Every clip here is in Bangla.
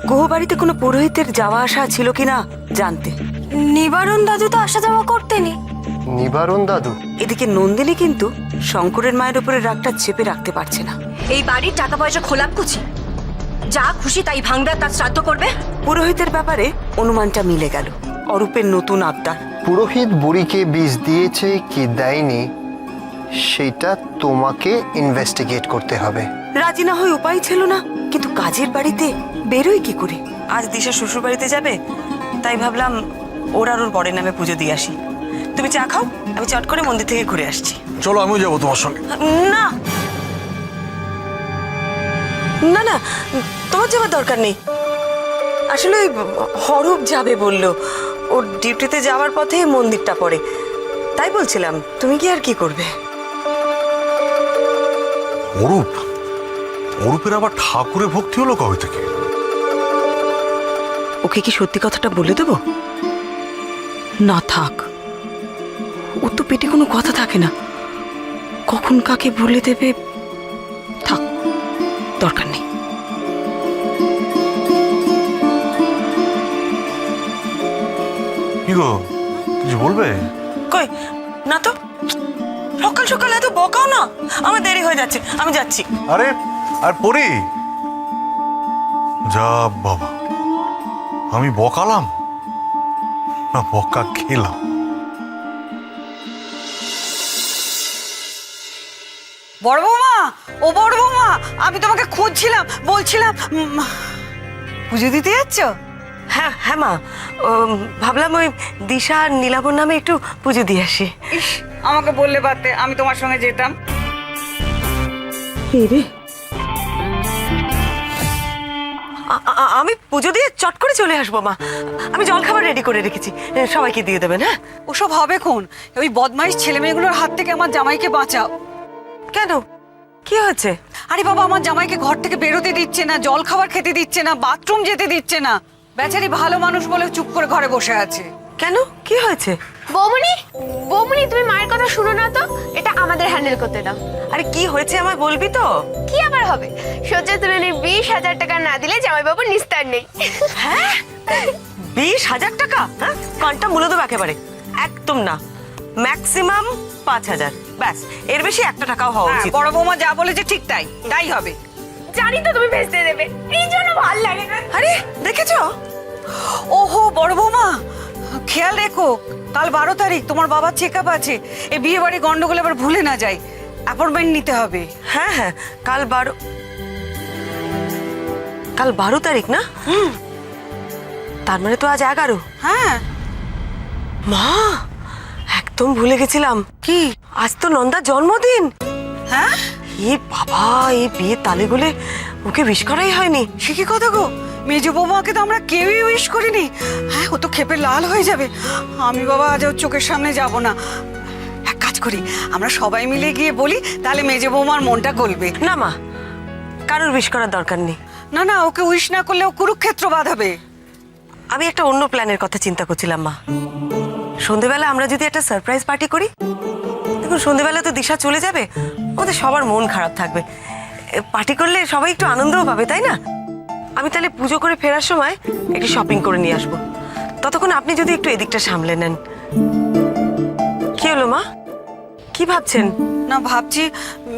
গুহবাড়িতে কোনো পুরোহিতের যাওয়া আসা ছিল কিনা জানতে। নিবারণ দাদু তো আসা যাওয়া করতেনি। নিবারণ দাদু? এদিকে নন্দিনী কিন্তু শঙ্করের মায়ের উপরে রাগটা চেপে রাখতে পারছে না। এই বাড়ির টাকা পয়সা খোলাকুচি, যা খুশি তাই ভাঙবে, তার শ্রাদ্ধ করবে। পুরোহিতের ব্যাপারে অনুমানটা মিলে গেল। অরূপের নতুন আবদার। পুরোহিত বুড়িকে বিষ দিয়েছে কি দেয়নি সেটা তোমাকে ইনভেস্টিগেট করতে হবে। রাজি না হয়ে উপায় ছিল না, কিন্তু কাজের বাড়িতে বেরোয় কি করে? আজ দিশা শ্বশুর বাড়িতে যাবে, তাই ভাবলাম ওর আর ওর বরের নামে পুজো দিয়ে আসি। তুমি চা খাও, আমি চট করে মন্দির থেকে ঘুরে আসছি। চলো আমিও যাবো তোমার সঙ্গে। না না না, তোমার যাওয়ার দরকার নেই। আসলে ওই অরূপ যাবে বললো, ওর ডিউটিতে যাওয়ার পথে মন্দিরটা পড়ে, তাই বলছিলাম তুমি কি আর কি করবে। অরূপ? অরূপের আবার ঠাকুরে ভক্তি হলো কবে থেকে? ওকে কি সত্যি কথাটা বলে দেবো? না থাক, ওর তো পেটে কোনো কথা থাকে না, কখন কাকে বলে দেবে। থাক, দরকার নেই। কি গো, কিছু বলবে? কই না তো, সকাল সকাল এত বকাও না, আমার দেরি হয়ে যাচ্ছে, আমি যাচ্ছি। আরে আর পরি যা বাবা, আমি বকালাম না বকা খেলাম? বড় বৌমা, ও বড় বৌমা, আমি তোমাকে খুঁজছিলাম, বলছিলাম পুজো দিতে যাচ্ছ? হ্যাঁ হ্যাঁ মা, ভাবলাম ওই দিশা আর নীলাবর নামে একটু পুজো দিয়ে আসি। ইস, আমাকে বললে পারতে, আমি তোমার সঙ্গে যেতাম। রে, আমি পুজো দিয়ে চট করে চলে আসবো মা। আমি জলখাবার রেডি করে রেখেছি, সবাইকে দিয়ে দেবেন। হ্যাঁ, ওসব হবে কোন? ওই বদমাইশ ছেলে মেয়েগুলোর হাত থেকে আমার জামাইকে বাঁচাও। কেন, কি হয়েছে? আরে বাবা, আমার জামাইকে ঘর থেকে বেরোতে দিচ্ছে না, জল খাবার খেতে দিচ্ছে না, বাথরুম যেতে দিচ্ছে না। বেচারি ভালো মানুষ বলে চুপ করে ঘরে বসে আছে। কেন, কি হয়েছে? বৌমনি, বৌমনি, তুমি মায়ের কথা শুনো না তো, এটা আমাদের হ্যান্ডেল করতে দাও। আরে কি হয়েছে আমায় বলবি তো? কি আবার হবে? সহ্য তুলনায় 20,000 টাকা না দিলে জামাইবাবুর নিস্তার নেই। হ্যাঁ, 20,000 টাকা? হ্যাঁ, কানটা মুলে দেবো একেবারে। একদম না, ম্যাক্সিমাম 5,000, ব্যাস, এর বেশি একটা টাকাও হওয়া হ্যাঁ, উচিত। বড় বৌমা যা বলেছে ঠিক তাই, তাই হবে। জানি তো তুমি ভেস্তে দেবে, এই জন্য ভাল লাগে না। আরে দেখেছো? ওহো বড় বৌমা, খেয়াল রেখো, কাল 12 তারিখ তোমার বাবার চেক আপ আছে। এই বিয়ে বাড়ি গন্ডগোল আবার ভুলে না যাই, অ্যাপয়েন্টমেন্ট নিতে হবে। হ্যাঁ হ্যাঁ, কাল 12 তারিখ না? তার মানে তো আজ 11। হ্যাঁ মা, একদম ভুলে গেছিলাম। কি? আজ তো নন্দার জন্মদিন। হ্যাঁ, এ বাবা, এই বিয়ের তালে গুলে ওকে উইশ করাই হয়নি। সে কি কথা গো? মেজো বৌমাকে তো আমরা কেউই উইশ করিনি। হ্যাঁ, ও তো ক্ষেপে লাল হয়ে যাবে। আমি বাবা আজ ওর চোখের সামনে যাব না। এক কাজ করি, আমরা সবাই মিলে গিয়ে বলি, তাহলে মেজো বৌমার মনটা গলবে। না মা, কারোর উইশ করার দরকার নেই। না না, ওকে উইশ না করলে ও কুরুক্ষেত্র বাঁধাবে। আমি একটা অন্য প্ল্যানের কথা চিন্তা করছিলাম মা। সন্ধেবেলা আমরা যদি একটা সারপ্রাইজ পার্টি করি। দেখুন, সন্ধেবেলা তো দিশা চলে যাবে, ওদের সবার মন খারাপ থাকবে। পার্টি করলে সবাই একটু আনন্দও পাবে, তাই না? আমি তাহলে পুজো করে ফেরার সময় একটু শপিং করে নিয়ে আসবো। ততক্ষণ আপনি যদি একটু এদিকটা সামলে নেন। কি হলো মা, কি ভাবছেন? না, ভাবছি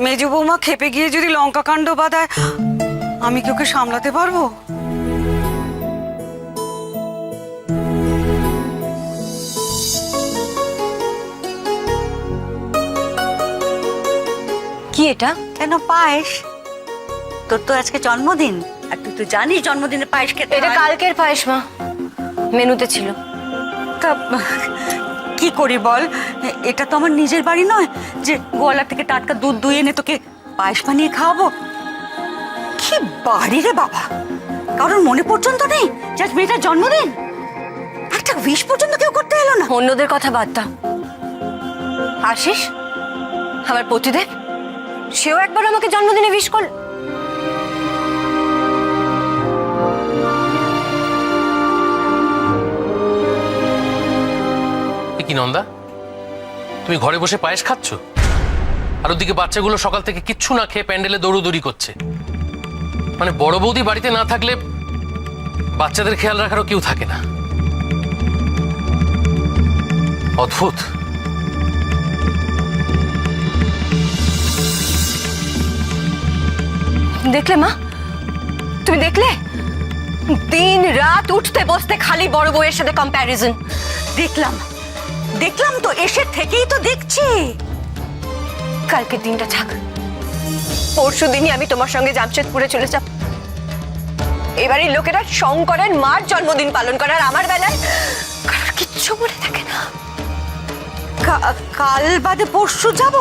মেজো বৌমা ক্ষেপে গিয়ে যদি লঙ্কা কাণ্ড বাঁধায়, আমি কি ওকে সামলাতে পারবো? কি এটা? কেন পায়েস? তোর তো আজকে জন্মদিন, আর তুই তো জানিস জন্মদিনে পায়েস খেতে এটা হয়। কালকের পায়েস মা, মেনুতে ছিল। তা কি করি বল, এটা তো আমার নিজের বাড়ি নয় যে গোয়ালা থেকে টাটকা দুধ দুই এনে তোকে পায়েস বানিয়ে খাওয়াবো। কি বাড়ি রে বাবা, কারোর মনে পর্যন্ত নেই যে আজ মেয়েটার জন্মদিন? একটা উইশ পর্যন্ত কেউ করতে এলো না। অন্যদের কথা বাদ দাও, আশিস আমার পতিদেব, সেও একবার আমাকে জন্মদিনে উইশ করল। কি নন্দা, তুমি ঘরে বসে পায়েস খাচ্ছ, আর ওদিকে বাচ্চাগুলো সকাল থেকে কিচ্ছু না খেয়ে প্যান্ডেলে দৌড়োদৌড়ি করছে। মানে বড় বৌদি বাড়িতে না থাকলে বাচ্চাদের খেয়াল রাখারও কেউ থাকে না। অদ্ভুত। দেখলে মা, তুমি দেখলে? দিন রাত উঠতে বসতে খালি বড় বউয়ের সাথে কম্প্যারিজন। দেখলাম দেখলাম তো, এসে থেকেই তো দেখছি। কালকের দিনটা থাক, পরশু দিনই আমি তোমার সঙ্গে জামশেদপুরে চলে যাব। এবারে লোকেরা শঙ্করের মার জন্মদিন পালন করার, আমার বেলায় কারোর কিচ্ছু বলে থাকে না। কাল বাদে পরশু যাব?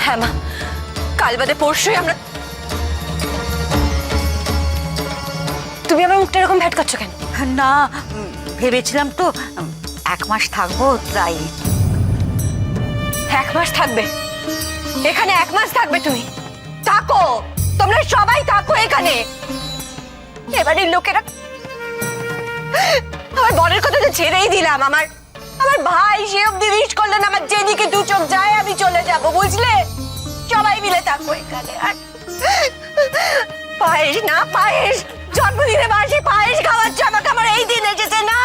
হ্যাঁ মা, কাল বাদে পরশুই আমরা। তুমি আমার মুখটা এরকম ভ্যাটকাচ্ছ কেন? না, ভেবেছিলাম তো 1 মাস থাকবো, তাই। 1 মাস থাকবে এখানে? 1 মাস থাকবে? তুমি থাকো, তোমরা সবাই থাকো এখানে। এবারে লোকেরা, আমার বরের কথা তো ছেড়েই দিলাম, আমার ভাই সে অব্দি উইশ করলেন, আমার যেদিকে 2 চোখ যায় আমি চলে যাব, বুঝলে? সবাই মিলে থাকো এখানে। আর পায়েস না, পায়েস জন্মদিনে বাসি পায়েস খাওয়াচ্ছ আমাকে, আমার এই দিন এসেছে না।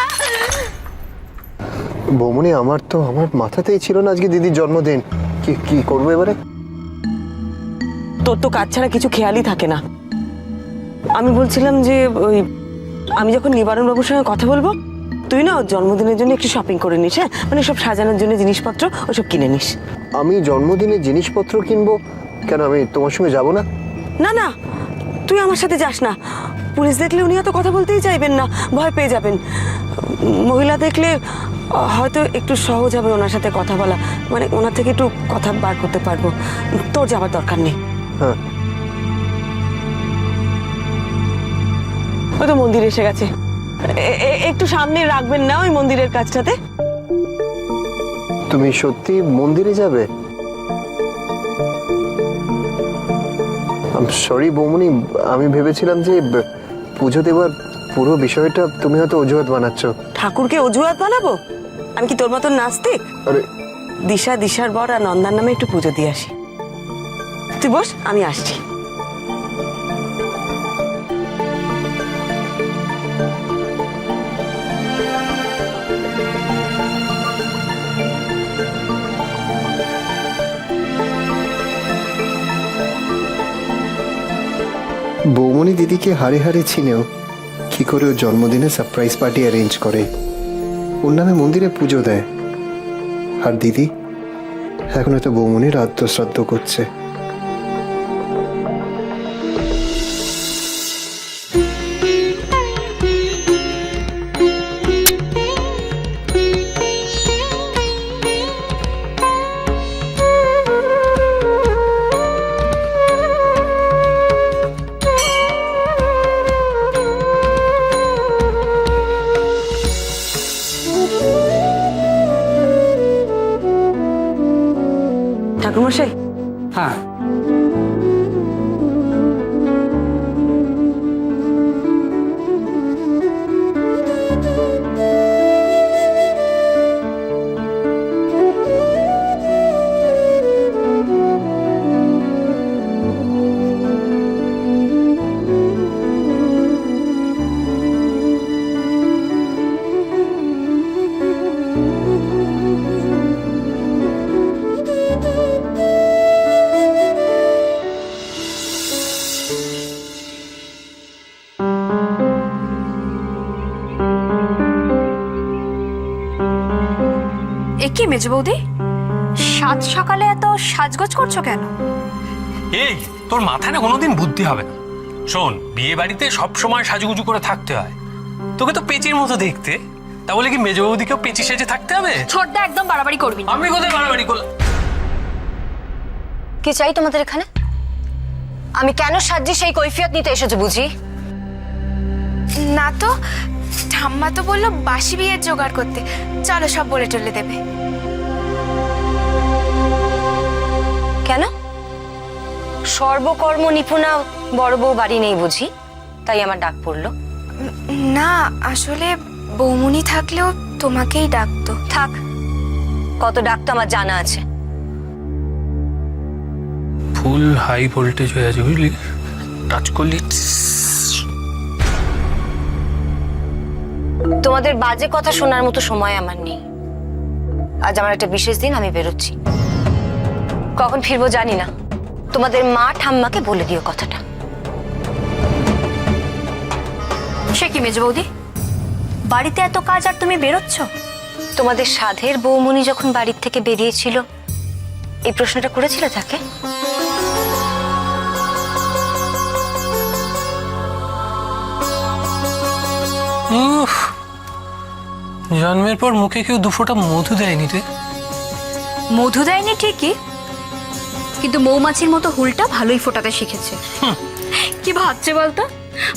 বৌমনি, আমার মাথাতেই ছিল না আজকে দিদির জন্মদিন। কি করবো এবারে? তোর তো কাজ ছাড়া কিছু খেয়ালই থাকে না। আমি বলছিলাম যে আমি যখন নিবারণ বাবুর সঙ্গে কথা বলবো, তুই না ওর জন্মদিনের জন্য একটু শপিং করে নিস। হ্যাঁ, মানে সব সাজানোর জন্য জিনিসপত্র ওসব কিনে নিস। আমি জন্মদিনের জিনিসপত্র কিনবো কেন? আমি তোমার সঙ্গে যাব না? না না, তুই আমার সাথে যাস না। পুলিশ দেখলে উনি হয়তো কথা বলতেই চাইবেন না, ভয় পেয়ে যাবেন। মহিলা দেখলে হয়তো একটু সহজ হবে ওনার সাথে কথা বলা, মানে ওনার থেকে একটু কথা বার করতে পারবো। তোর যাবার দরকার নেই। হ্যাঁ, ওই তো মন্দির এসে গেছে, একটু সামনে রাখবেন না ওই মন্দিরের কাছটাতে। তুমি সত্যি মন্দিরে যাবে? সরি বৌমনি, আমি ভেবেছিলাম যে পুজো দেওয়ার পুরো বিষয়টা তুমি হয়তো অজুহাত বানাচ্ছ। ঠাকুরকে অজুহাত বানাবো? আমি কি তোর মতন নাস্তিক? আরে দিশার বর আর নন্দার নামে একটু পুজো দিয়ে আসি। তুই বস, আমি আসছি। বৌমনি দিদিকে হারে হারে চিনেও কি করে ওর জন্মদিনে সারপ্রাইজ পার্টি অ্যারেঞ্জ করে, ওর নামে মন্দিরে পুজো দেয়। আর দিদি এখন হয়তো বৌমনির আদ্য শ্রাদ্ধ করছে। ঠাকুরমশাই, হ্যাঁ, এ কি মেজ বৌদি, সাত সকালে এত সাজগোজ করছো কেন? এই তোর মাথায় না কোনোদিন বুদ্ধি হবে না। শোন, বিয়ে বাড়িতে সবসময় সাজুগুজু করে থাকতে হয়। তোকে তো পেঁচির মতো দেখতে, তা বলে কি মেজ বৌদিকেও পেঁচি সেজে থাকতে হবে? ছোটদা, একদম বাড়াবাড়ি করবি না। আমি কোথায় বাড়াবাড়ি করলাম? কি চাই তোমাদের এখানে? আমি কেন সাজছি সেই কৈফিয়ত নিতে এসেছো বুঝি? না তো, ঠাম্মা তো বললো বাসি বিয়ের জোগাড় করতে। চলো, সব বলে টলে দেবে। কেন? সর্বকর্ম নিপুণা বড় বউ বাড়ি নেই বুঝি, তাই আমার ডাক পড়লো? না, আসলে বৌমুনি থাকলেও তোমাকেই ডাকতো। থাক, কত ডাকতো আমার জানা আছে। ফুল হাই ভোল্টেজ হয়ে আছে বুঝলি, টাচ করলি। তোমাদের বাজে কথা শোনার মতো সময় আমার নেই। আজ আমার একটা বিশেষ দিন, আমি বেরোচ্ছি। কখন ফিরবো জানি না, তোমাদের মা ঠাম্মাকে বলে দিও কথাটা। সে কি মেজ বৌদি, বাড়িতে এত কাজ আর তুমি বেরোচ্ছ? তোমাদের সাধের বৌমনি যখন বাড়ির থেকে বেরিয়েছিল, এই প্রশ্নটা করেছিলে তাকে? উফ, জন্মের পর মুখে কেউ দুফোঁটা মধু দেয়নি রে। মধু দেয়নি ঠিকই, কিন্তু মৌমাছির মতো হুলটা ভালোই ফোটাতে শিখেছে। কি ভাবছে বলতো?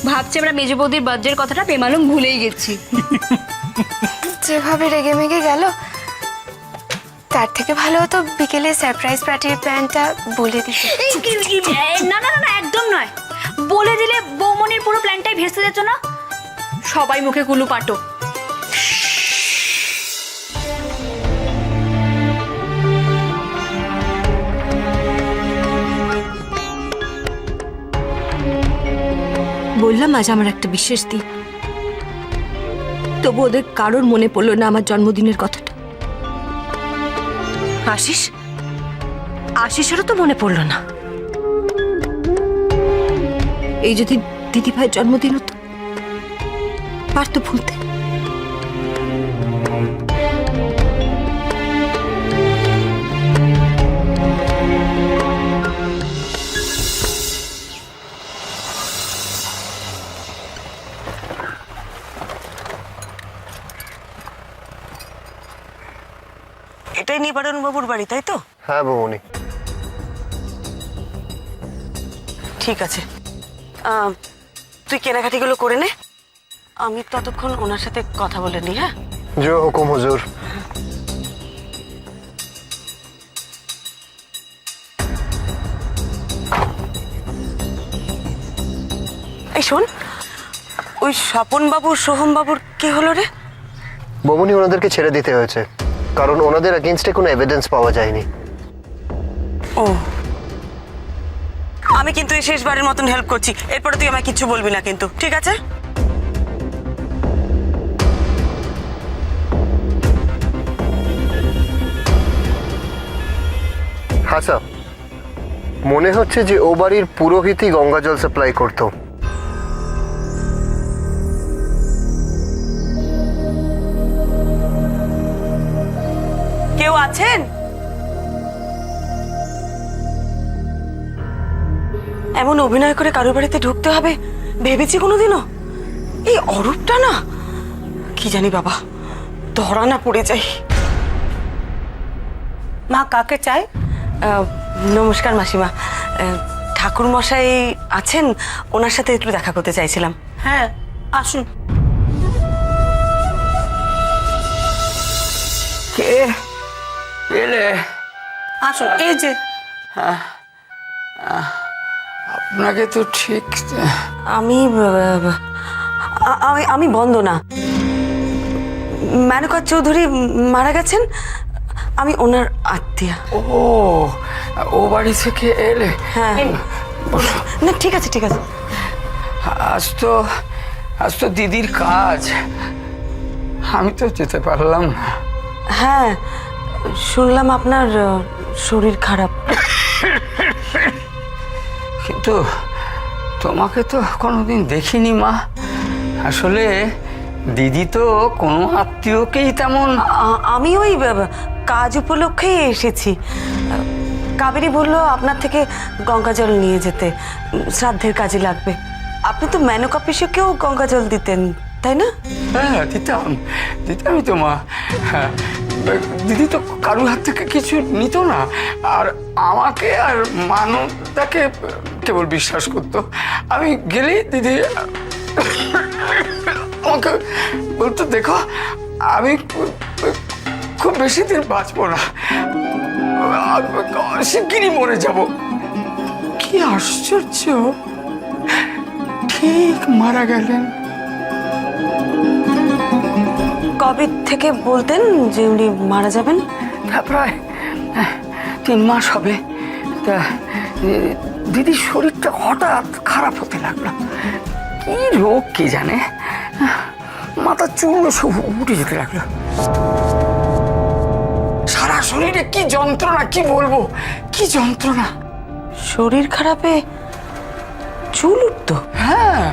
ভাবছে আমরা মেজ বৌদির বার্থডের কথাটা বেমালুম ভুলেই গেছি। যেভাবে রেগে মেগে গেল, তার থেকে ভালো হতো বিকেলে সারপ্রাইজ পার্টির প্ল্যানটা বলে দিতে। না না না, একদম নয়। বলে দিলে বৌমনির পুরো প্ল্যানটাই ভেস্তে যেত না। সবাই মুখে কুলু পাটো। বললাম আজ আমার একটা বিশেষ দিন, তবু ওদের কারোর মনে পড়লো না আমার জন্মদিনের কথাটা। আশিসেরও তো মনে পড়লো না। এই যদি দিদি ভাইয়ের জন্মদিন হতো, পারতো ভুলতে। এটাই নিবারণ বাবুর বাড়ি, তাই তো? হ্যাঁ বৌমনি। ঠিক আছে, তুই কেনাকাটিগুলো করে নে, আমি ততক্ষণ ওনার সাথে কথা বলে নি। হ্যাঁ, জো হুকুম হুজুর। এই শোন, ওই স্বপন বাবু সোহম বাবুর কি হলো রে? বৌমনি ওনাদেরকে ছেড়ে দিতে হয়েছে, কারণ ওনাদের এগেইনস্টে কোনো এভিডেন্স পাওয়া যায়নি। ও, আমি কিন্তু এই শেষবারের মতন হেল্প করছি, এরপরে তুই আমায় কিচ্ছু বলবি না কিন্তু, ঠিক আছে? হ্যাঁ স্যার, মনে হচ্ছে যে ও বাড়ির পুরোহিতই গঙ্গা জল সাপ্লাই করতো। কেউ আছেন? এমন অভিনয় করে কারোর বাড়িতে ঢুকতে হবে ভেবেছি কোনোদিনও? এই অরূপটা না, কি জানি বাবা, ধরা না পড়ে যাই। মা, কাকে চাই? নমস্কার মাসিমা, ঠাকুর মশাই আছেন? ওনার সাথে একটু দেখা করতে চাইছিলাম। হ্যাঁ, আসুন। কে এলে? আসুন, এই যে। আপনাকে তো ঠিক আমি আমি বন্দনা, মেনকা চৌধুরী মারা গেছেন, আমি ওনার আত্মীয়া। ও বাড়ি থেকে এলে? হ্যাঁ, না ঠিক আছে ঠিক আছে। আজ তো দিদির কাজ, আমি তো যেতে পারলাম না। হ্যাঁ, শুনলাম আপনার শরীর খারাপ। কিন্তু তোমাকে তো কোনোদিন দেখিনি মা। আসলে দিদি তো কোনো আত্মীয়কেই তেমন। আমি ওই কাজ উপলক্ষেই এসেছি। কাবেরী বলল আপনার থেকে গঙ্গা জল নিয়ে যেতে, শ্রাদ্ধের কাজে লাগবে। আপনি তো মেনকা পিসিকেও গঙ্গা জল দিতেন, তাই না? হ্যাঁ, দিতামই তো মা। হ্যাঁ, দিদি তো কারুর হাত থেকে কিছু নিত না, আর আমাকে আর মানবটাকে কেবল বিশ্বাস করতো। আমি গেলেই দিদি আমাকে বলতো, দেখো আমি খুব বেশি দিন বাঁচবো না, শিগগিরই মরে যাব। কি আশ্চর্য, ঠিক মারা গেলেন। কবে থেকে বলতেন যে উনি মারা যাবেন? প্রায় 3 মাস হবে। তা দিদির শরীরটা হঠাৎ খারাপ হতে লাগলো। কি রোগ কি জানে, মাথার চুল সব উঠে যেতে লাগলো। সারা শরীরে কি যন্ত্রণা, কি বলবো, কি যন্ত্রণা। শরীর খারাপে চুল উঠতো? হ্যাঁ,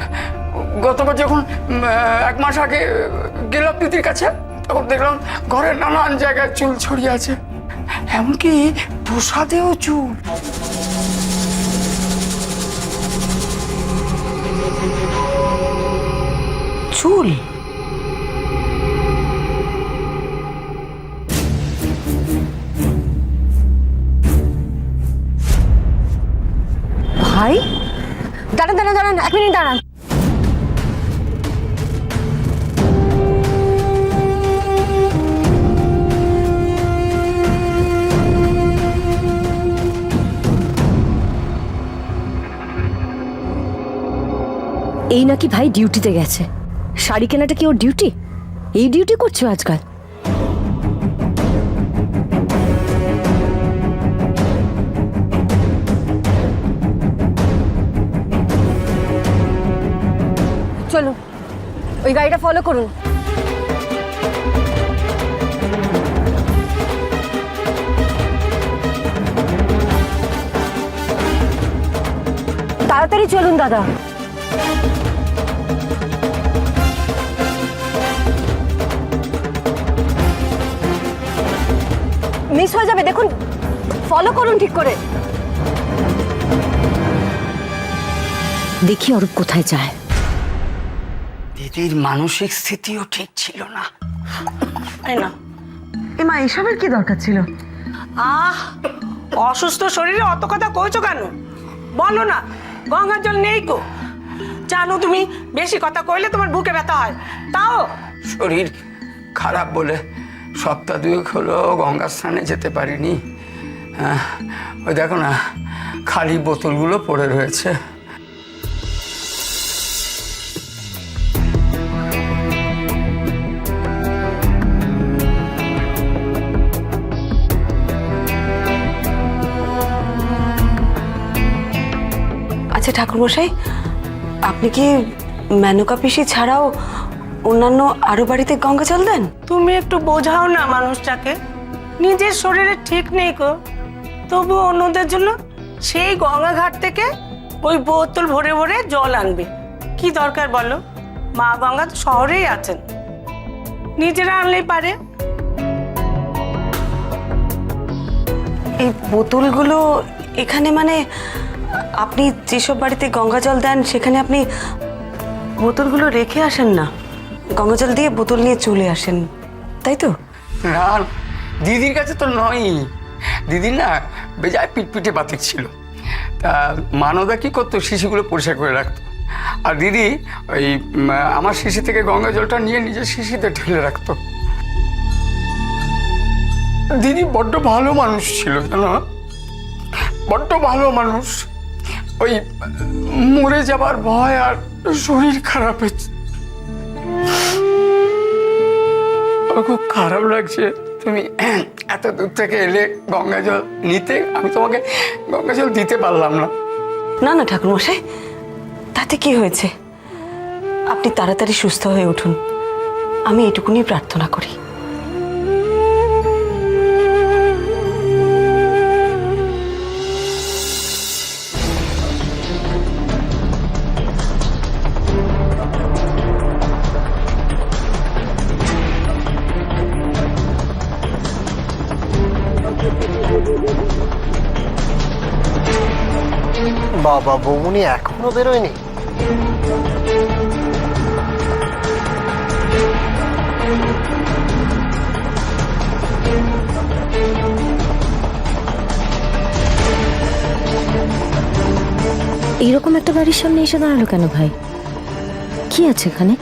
গতবার যখন 1 মাস আগে গেলাম দিদির কাছে, তখন দেখলাম ঘরের নানান জায়গায় চুল ছড়িয়ে আছে, এমনকি প্রসাদেও চুল। চুল? ভাই দাঁড়ান দাঁড়ান দাঁড়ান, 1 মিনিট দাঁড়ান। এই নাকি ভাই ডিউটিতে গেছে। শাড়ি কেনাটা কি ওর ডিউটি? এই ডিউটি করছো আজকাল? চলুন, ওই গাড়িটা ফলো করুন। তাড়াতাড়ি চলুন দাদা। মিস হয়ে যাবে, দেখুন, ফলো করুন ঠিক করে। দেখি অরূপ কোথায় যায়। দিদির মানসিক স্থিতিও ঠিক ছিল না। এমা, এসবের কি দরকার ছিল? অসুস্থ শরীরে অত কথা কইছো কেন? বলো না, গঙ্গার জল নেই কো। জানো তুমি, বেশি কথা কইলে তোমার বুকে ব্যথা হয়। তাও শরীর খারাপ বলে সপ্তাহ 2 হলো গঙ্গা স্নানে যেতে পারিনি। ওই দেখো না, খালি বোতলগুলো পড়ে রয়েছে। আচ্ছা ঠাকুরমশাই, আপনি কি মেনকা পিসি ছাড়াও অন্যান্য আরো বাড়িতে গঙ্গা জল দেন? তুমি একটু বোঝাও না মানুষটাকে। নিজের শরীরে ঠিক নেই কো, তবু অন্যদের জন্য সেই গঙ্গা ঘাট থেকে ওই বোতল ভরে ভরে জল আনবে। কি দরকার বলো? মা গঙ্গা তো শহরেই আছেন, নিজেরা আনলেই পারে। এই বোতলগুলো এখানে মানে আপনি যেসব বাড়িতে গঙ্গা জল দেন সেখানে আপনি বোতলগুলো রেখে আসেন না, গঙ্গা জল দিয়ে বোতল নিয়ে চলে আসেন, তাই তো? না, দিদির কাছে তো নয়। দিদির না বেজায় পিটপিটে বাতিক ছিল। তা মানদা কি করতো, শিশিগুলো পরিষ্কার করে রাখতো। আর দিদি ওই আমার শিশি থেকে গঙ্গা জলটা নিয়ে নিজের শিশিতে ঢেলে রাখতো। দিদি বড্ড ভালো মানুষ ছিল, জানো, বড্ড ভালো মানুষ। ওই মরে যাবার ভয় আর শরীর খারাপের। খুব খারাপ লাগছে তুমি এত দূর থেকে এলে গঙ্গা জল নিতে, আমি তোমাকে গঙ্গা জল দিতে পারলাম না। না না ঠাকুরমশাই, তাতে কি হয়েছে? আপনি তাড়াতাড়ি সুস্থ হয়ে উঠুন, আমি এটুকুনি প্রার্থনা করি। বাবা, বৌমনি এখনো বেরোয়নি? এইরকম একটা বাড়ির সামনে এসে দাঁড়ালো কেন ভাই? কি আছে এখানে?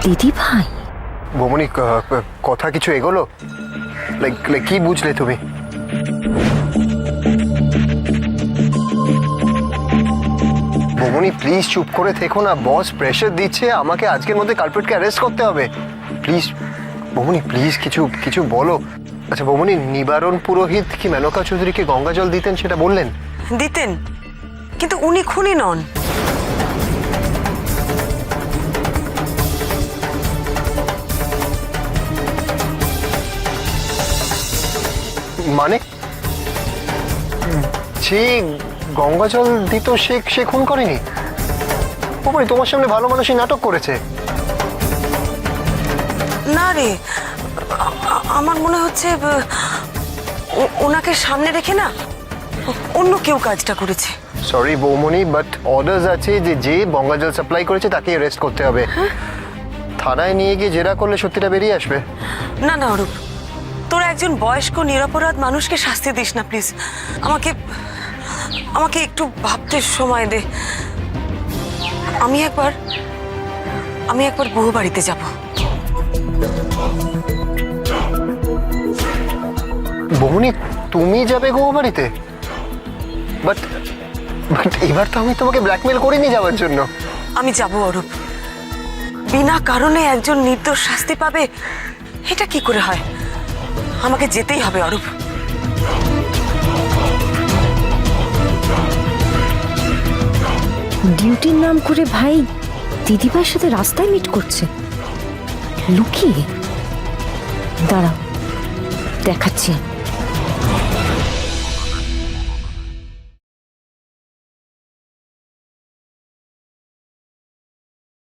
দিদি ভাই? বৌমনি, কথা কিছু এগোলো? লাইক কি বুঝলে তুমি? বৌমনি প্লিজ চুপ করে থেকো না, বস প্রেশার দিচ্ছে, আমাকে আজকের মধ্যে কালপ্রিটকে অ্যারেস্ট করতে হবে। প্লিজ বৌমনি, প্লিজ কিছু বলো। আচ্ছা বৌমনি, নিবারণ পুরোহিত কি মেনকা চৌধুরীকে গঙ্গা জল দিতেন সেটা বললেন? দিতেন, কিন্তু উনি খুনি নন। মানে যে গঙ্গা জল দিত সে খুন করেনি? বৌমনি, তোমার সামনে ভালো মানুষই নাটক করেছে। না রে, আমার মনে হচ্ছে ওনাকে সামনে রেখে না অন্য কেউ কাজটা করেছে। সরি বৌমনি, বাট অর্ডার্স আছে যে গঙ্গা জল সাপ্লাই করেছে তাকে অ্যারেস্ট করতে হবে। থানায় নিয়ে গিয়ে জেরা করলে সত্যিটা বেরিয়ে আসবে। না না অরূপ, তোরা একজন বয়স্ক নিরপরাধ মানুষকে শাস্তি দিস না প্লিজ। আমাকে একটু ভাবতে সময় দে। আমি একবার বহু বাড়িতে যাব। বৌমনি, তুমি যাবে গো বাড়িতে? বাট এবার তো আমি তোমাকে ব্ল্যাকমেল করিনি যাওয়ার জন্য। আমি যাব অরূপ। বিনা কারণে একজন নির্দোষ শাস্তি পাবে, এটা কি করে হয়? আমাকে যেতেই হবে অরূপ। ডিউটির নাম করে ভাই দিদিভাইয়ের সাথে রাস্তায় মিট করছে লুকিয়ে। দাঁড়াও, দেখাচ্ছি।